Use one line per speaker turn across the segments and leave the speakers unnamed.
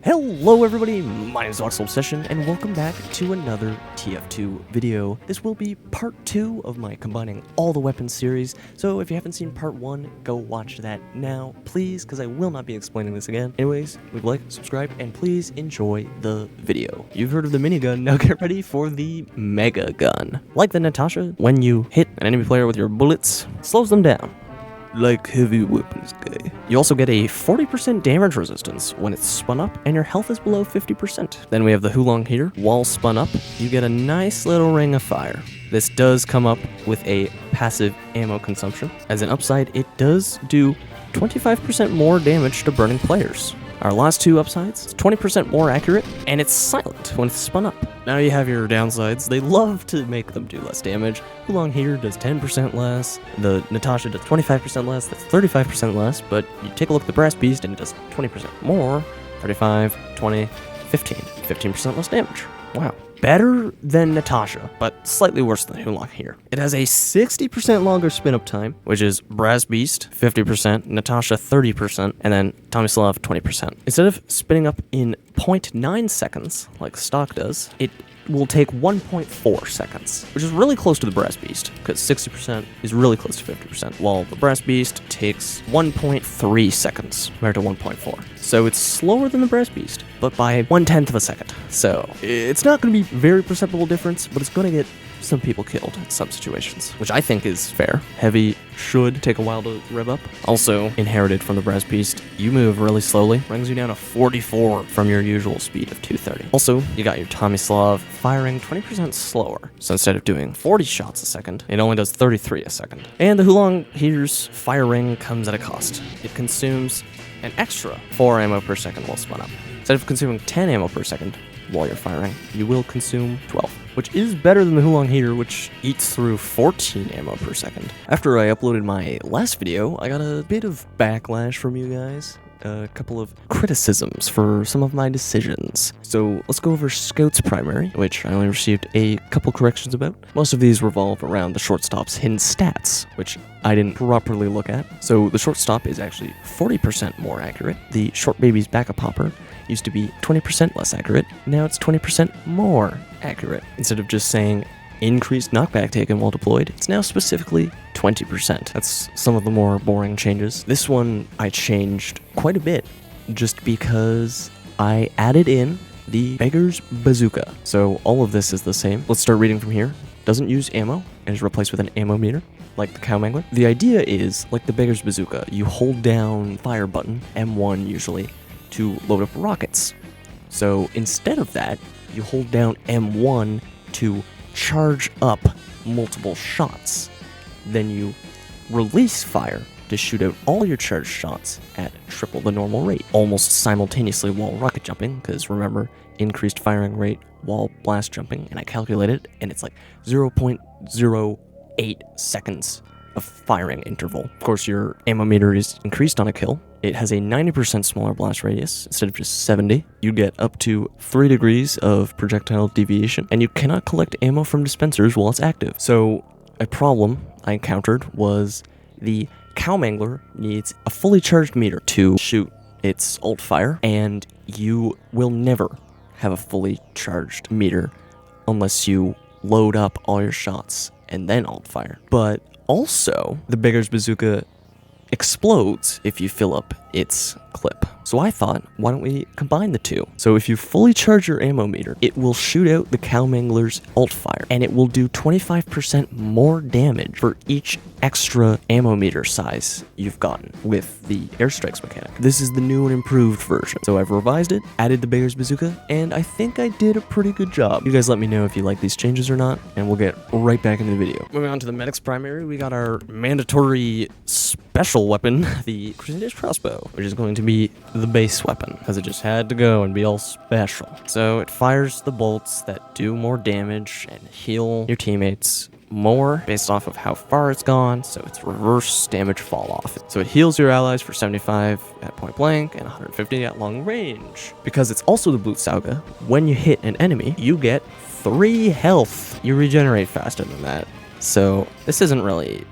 Hello everybody, my name is OnlyTF2 and welcome back to another TF2 video. This will be part 2 of my combining all the weapons series, so if you haven't seen part 1, go watch that now, please, because I will not be explaining this again. Anyways, leave a like, subscribe, and please enjoy the video. You've heard of the minigun, now get ready for the Megagun. Like the Natasha, when you hit an enemy player with your bullets, it slows them down. Like heavy weapons guy. You also get a 40% damage resistance when it's spun up and your health is below 50%. Then we have the Hulong here. While spun up, you get a nice little ring of fire. This does come up with a passive ammo consumption. As an upside, it does do 25% more damage to burning players. Our last two upsides, it's 20% more accurate, and it's silent when it's spun up. Now you have your downsides. They love to make them do less damage. Hulong here does 10% less. The Natasha does 25% less. That's 35% less, but you take a look at the Brass Beast and it does 20% more. 35, 20, 15. 15% less damage. Wow. Better than Natasha, but slightly worse than Hulong here. It has a 60% longer spin-up time, which is Brass Beast, 50%, Natasha, 30%, and then Tomislav, 20%. Instead of spinning up in 0.9 seconds, like stock does, it will take 1.4 seconds, which is really close to the Brass Beast, because 60% is really close to 50%, while the Brass Beast takes 1.3 seconds compared to 1.4. So it's slower than the Brass Beast, but by 1/10 of a second. So it's not going to be a very perceptible difference, but it's going to get some people killed in some situations, which I think is fair. Heavy should take a while to rev up. Also, inherited from the Brass Beast, you move really slowly, brings you down to 44 from your usual speed of 230. Also, you got your Tomislav firing 20% slower, so instead of doing 40 shots a second, it only does 33 a second. And the Hulong here's firing comes at a cost. It consumes an extra 4 ammo per second while spun up. Instead of consuming 10 ammo per second while you're firing, you will consume 12. Which is better than the Hulong here, which eats through 14 ammo per second. After I uploaded my last video, I got a bit of backlash from you guys. A couple of criticisms for some of my decisions. So let's go over Scout's primary, which I only received a couple corrections about. Most of these revolve around the shortstop's hidden stats, which I didn't properly look at. So the shortstop is actually 40% more accurate. The short baby's backup popper used to be 20% less accurate. Now it's 20% more accurate. Instead of just saying increased knockback taken while deployed, it's now specifically 20%. That's some of the more boring changes. This one I changed quite a bit just because I added in the Beggar's Bazooka. So all of this is the same. Let's start reading from here. Doesn't use ammo and is replaced with an ammo meter, like the Cow Mangler. The idea is, like the Beggar's Bazooka, you hold down fire button, M1 usually, to load up rockets. So instead of that, you hold down M1 to charge up multiple shots. Then you release fire to shoot out all your charged shots at triple the normal rate, almost simultaneously while rocket jumping, because remember, increased firing rate while blast jumping, and I calculated, and it's like 0.08 seconds of firing interval. Of course, your ammo meter is increased on a kill. It has a 90% smaller blast radius instead of just 70. You get up to 3 degrees of projectile deviation, and you cannot collect ammo from dispensers while it's active. So a problem I encountered was the Cow Mangler needs a fully charged meter to shoot its ult fire, and you will never have a fully charged meter unless you load up all your shots and then ult fire. But also, the Beggar's Bazooka explodes if you fill up its clip. So I thought, why don't we combine the two? So if you fully charge your ammo meter, it will shoot out the Cow Mangler's ult fire, and it will do 25% more damage for each extra ammo meter size you've gotten with the airstrikes mechanic. This is the new and improved version. So I've revised it, added the Beggar's Bazooka, and I think I did a pretty good job. You guys let me know if you like these changes or not, and we'll get right back into the video. Moving on to the Medic's primary, we got our mandatory special weapon, the Crusader's Crossbow, which is going to be the base weapon, because it just had to go and be all special. So it fires the bolts that do more damage and heal your teammates more based off of how far it's gone, so it's reverse damage fall off. So it heals your allies for 75 at point blank and 150 at long range. Because it's also the Blutsauga, when you hit an enemy, you get 3 health. You regenerate faster than that. So this isn't really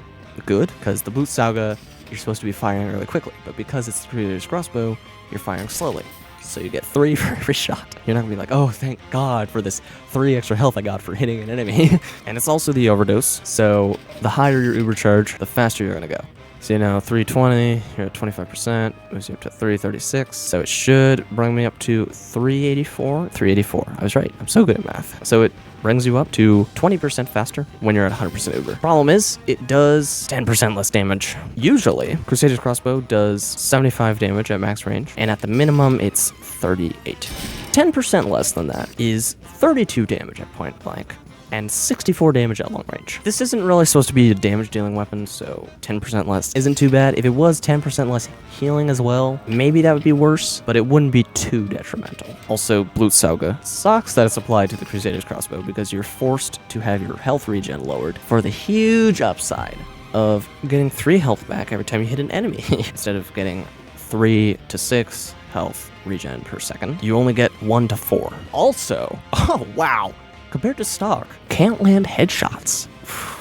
good, because the Blutsauga, you're supposed to be firing really quickly, but because it's the Crusader's Crossbow, you're firing slowly. so you get 3 for every shot. You're not gonna be like, oh, thank God for this 3 extra health I got for hitting an enemy. And it's also the overdose, so the higher your uber charge, the faster you're gonna go. So now 320, you're at 25%, moves you up to 336. So it should bring me up to 384. 384. I was right. I'm so good at math. So it brings you up to 20% faster when you're at 100% uber. Problem is, it does 10% less damage. Usually, Crusader's crossbow does 75 damage at max range, and at the minimum, it's 38. 10% less than that is 32 damage at point blank, and 64 damage at long range. This isn't really supposed to be a damage dealing weapon, so 10% less isn't too bad. If it was 10% less healing as well, maybe that would be worse, but it wouldn't be too detrimental. Also, Blutsauge sucks that it's applied to the Crusader's crossbow because you're forced to have your health regen lowered for the huge upside of getting 3 health back every time you hit an enemy. Instead of getting 3 to 6 health regen per second, you only get 1 to 4. Also, oh wow, compared to stock, can't land headshots.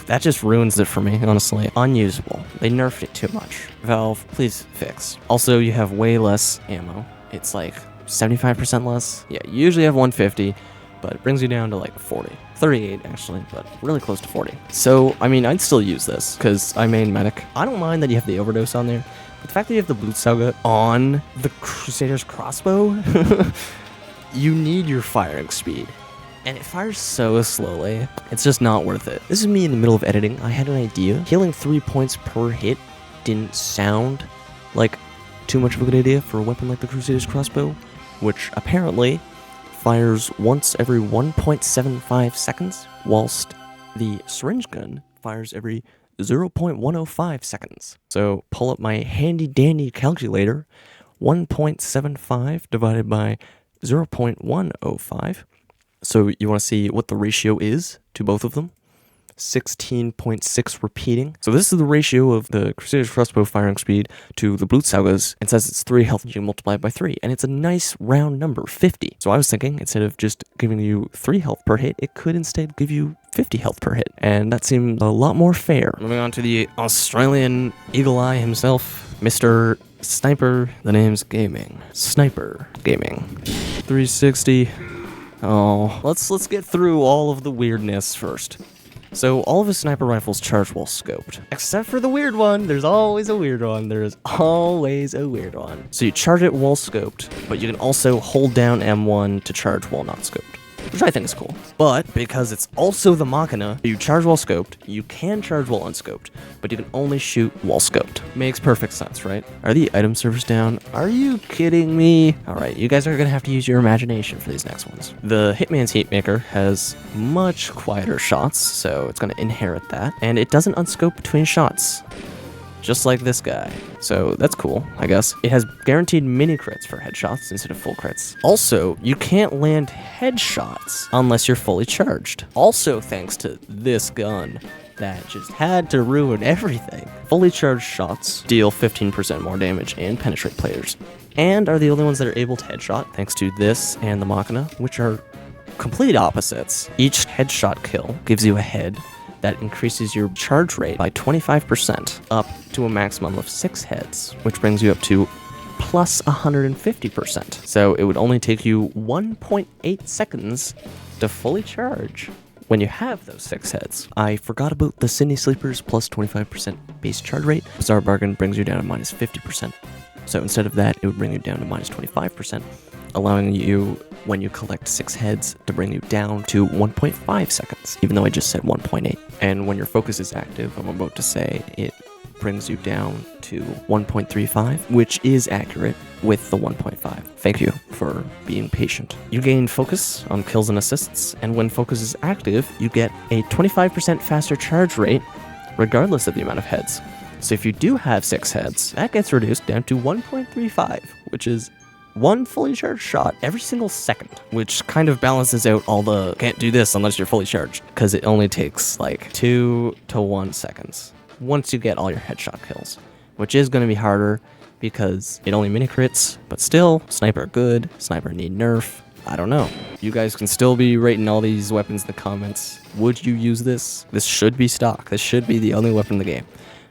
That just ruins it for me, honestly. Unusable. They nerfed it too much. Valve, please fix. Also, you have way less ammo. It's like 75% less. Yeah, you usually have 150, but it brings you down to like 40. 38 actually, but really close to 40. So, I mean, I'd still use this because I main medic. I don't mind that you have the overdose on there, but the fact that you have the Blutsauge on the Crusader's crossbow, you need your firing speed. And it fires so slowly, it's just not worth it. This is me in the middle of editing. I had an idea. Healing 3 points per hit didn't sound like too much of a good idea for a weapon like the Crusader's crossbow, which apparently fires once every 1.75 seconds, whilst the syringe gun fires every 0.105 seconds. So pull up my handy dandy calculator, 1.75 divided by 0.105. So you want to see what the ratio is to both of them. 16.6 repeating. So this is the ratio of the Crusader's crossbow firing speed to the Blutsauge's. It says it's 3 health, you multiply it by 3, and it's a nice round number, 50. So I was thinking, instead of just giving you 3 health per hit, it could instead give you 50 health per hit, and that seemed a lot more fair. Moving on to the Australian Eagle Eye himself, Mr. Sniper, the name's Gaming. Sniper Gaming. 360. Oh, let's get through all of the weirdness first. So all of his sniper rifles charge while scoped. Except for the weird one. There's always a weird one. There's always a weird one. So you charge it while scoped, but you can also hold down M1 to charge while not scoped, which I think is cool. But because it's also the Machina, you charge while scoped, you can charge while unscoped, but you can only shoot while scoped. Makes perfect sense, right? Are the item servers down? Are you kidding me? Alright, you guys are gonna have to use your imagination for these next ones. The Hitman's Heatmaker has much quieter shots, so it's gonna inherit that, and it doesn't unscope between shots, just like this guy. So that's cool, I guess. It has guaranteed mini crits for headshots instead of full crits. Also, you can't land headshots unless you're fully charged. Also, thanks to this gun that just had to ruin everything. Fully charged shots deal 15% more damage and penetrate players, and are the only ones that are able to headshot thanks to this and the Machina, which are complete opposites. Each headshot kill gives you a head that increases your charge rate by 25%, up to a maximum of 6 heads, which brings you up to plus 150%. So it would only take you 1.8 seconds to fully charge when you have those 6 heads. I forgot about the Sydney Sleepers plus 25% base charge rate. Bizarre Bargain brings you down to minus 50%. So instead of that, it would bring you down to minus 25%, allowing you, when you collect 6 heads, to bring you down to 1.5 seconds, even though I just said 1.8. And when your focus is active, I'm about to say, it brings you down to 1.35, which is accurate with the 1.5. Thank you for being patient. You gain focus on kills and assists, and when focus is active, you get a 25% faster charge rate, regardless of the amount of heads. So if you do have 6 heads, that gets reduced down to 1.35, which is 1 fully charged shot every single second, which kind of balances out all the can't do this unless you're fully charged, because it only takes like 2 to 1 seconds once you get all your headshot kills, which is going to be harder because it only mini crits, but still, sniper good, sniper need nerf. I don't know. You guys can still be rating all these weapons in the comments. Would you use this? This should be stock. This should be the only weapon in the game.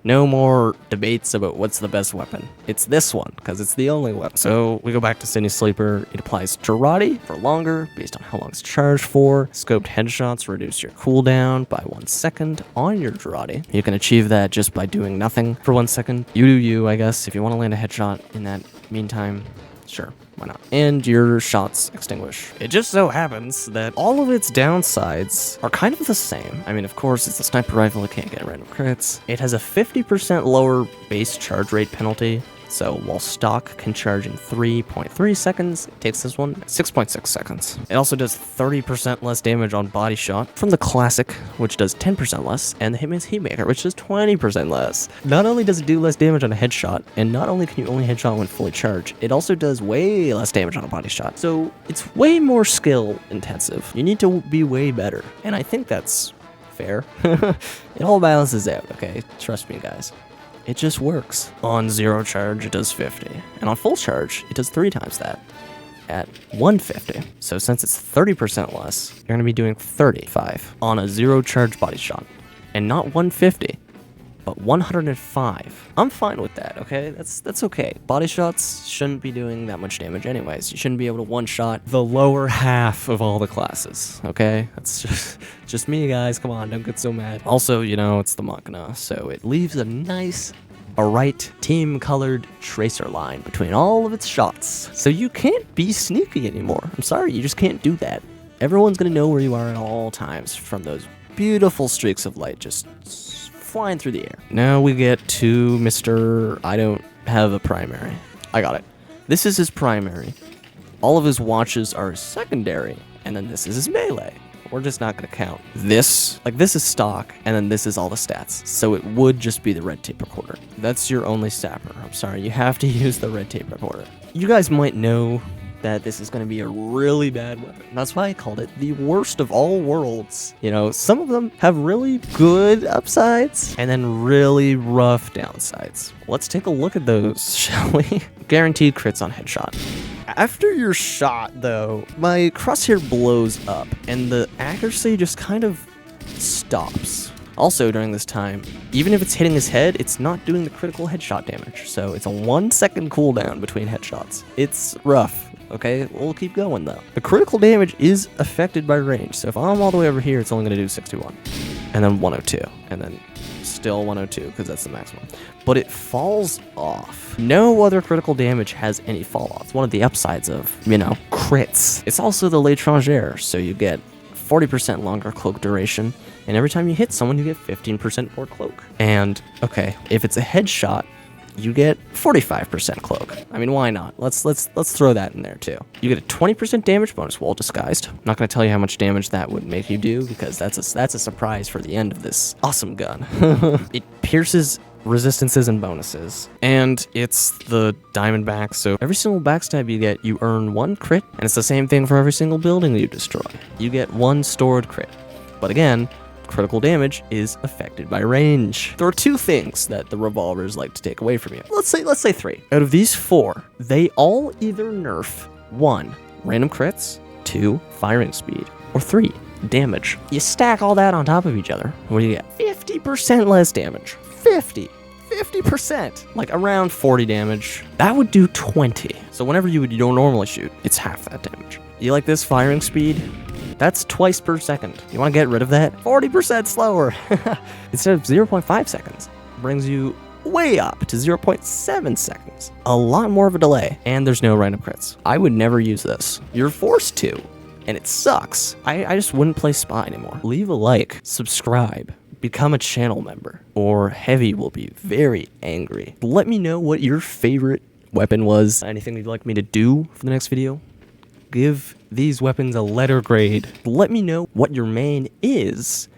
No more debates about what's the best weapon. It's this one, because it's the only weapon. So we go back to Sydney Sleeper. It applies Girardi for longer, based on how long it's charged for. Scoped headshots reduce your cooldown by 1 second on your Girardi. You can achieve that just by doing nothing for 1 second. You do you, I guess. If you want to land a headshot in that meantime, sure, why not? And your shots extinguish. It just so happens that all of its downsides are kind of the same. I mean, of course, it's a sniper rifle, it can't get random crits. It has a 50% lower base charge rate penalty. So while stock can charge in 3.3 seconds, it takes this one 6.6 seconds. It also does 30% less damage on body shot from the classic, which does 10% less, and the Hitman's Heatmaker, which does 20% less. Not only does it do less damage on a headshot, and not only can you only headshot when fully charged, it also does way less damage on a body shot. So it's way more skill intensive. You need to be way better, and I think that's fair. It all balances out, okay? Trust me, guys. It just works. On 0 charge, it does 50. And on full charge, it does 3 times that at 150. So since it's 30% less, you're going to be doing 35 on a 0 charge body shot. And not 150, but 105. I'm fine with that, okay? That's okay. Body shots shouldn't be doing that much damage anyways. You shouldn't be able to one-shot the lower half of all the classes, okay? That's just me, guys. Come on, don't get so mad. Also, you know, it's the Machina, so it leaves a nice, bright, team-colored tracer line between all of its shots. So you can't be sneaky anymore. I'm sorry, you just can't do that. Everyone's gonna know where you are at all times from those beautiful streaks of light just flying through the air. Now we get to Mr. I don't have a primary. I got it. This is his primary. All of his watches are his secondary, and then this is his melee. We're just not gonna count this. Like, this is stock, and then this is all the stats. So it would just be the red tape recorder. That's your only sapper. I'm sorry, you have to use the red tape recorder. You guys might know that this is going to be a really bad weapon. That's why I called it the worst of all worlds. You know, some of them have really good upsides and then really rough downsides. Let's take a look at those, shall we? Guaranteed crits on headshot. After your shot, though, my crosshair blows up and the accuracy just kind of stops. Also, during this time, even if it's hitting his head, it's not doing the critical headshot damage. So it's a 1 second cooldown between headshots. It's rough. Okay, we'll keep going though. The critical damage is affected by range, so if I'm all the way over here, it's only going to do 61, and then 102, and then still 102, because that's the maximum. But it falls off. No other critical damage has any fall off. It's one of the upsides of, you know, crits. It's also the l'étranger, so you get 40% longer cloak duration, and every time you hit someone, you get 15% more cloak. And, okay, if it's a headshot, you get 45% cloak. I mean, why not? Let's throw that in there too. You get a 20% damage bonus while disguised. I'm not gonna tell you how much damage that would make you do because that's a surprise for the end of this awesome gun. It pierces resistances and bonuses, and it's the Diamondback, so every single backstab you get, you earn 1 crit, and it's the same thing for every single building you destroy. You get 1 stored crit. But again, critical damage is affected by range. There are 2 things that the revolvers like to take away from you. Let's say 3. Out of these 4, they all either nerf 1, random crits, 2, firing speed, or 3, damage. You stack all that on top of each other. What do you get? 50% less damage. 50%. Like around 40 damage. That would do 20. So whenever you don't normally shoot, it's half that damage. You like this firing speed? That's twice per second. You want to get rid of that? 40% slower. Instead of 0.5 seconds, brings you way up to 0.7 seconds. A lot more of a delay, and there's no random crits. I would never use this. You're forced to, and it sucks. I just wouldn't play Spy anymore. Leave a like, subscribe, become a channel member, or Heavy will be very angry. Let me know what your favorite weapon was. Anything you'd like me to do for the next video? Give these weapons a letter grade. Let me know what your main is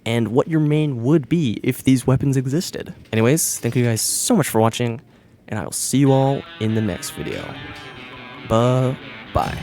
and what your main would be if these weapons existed. Anyways, thank you guys so much for watching, and I will see you all in the next video. Bye-bye.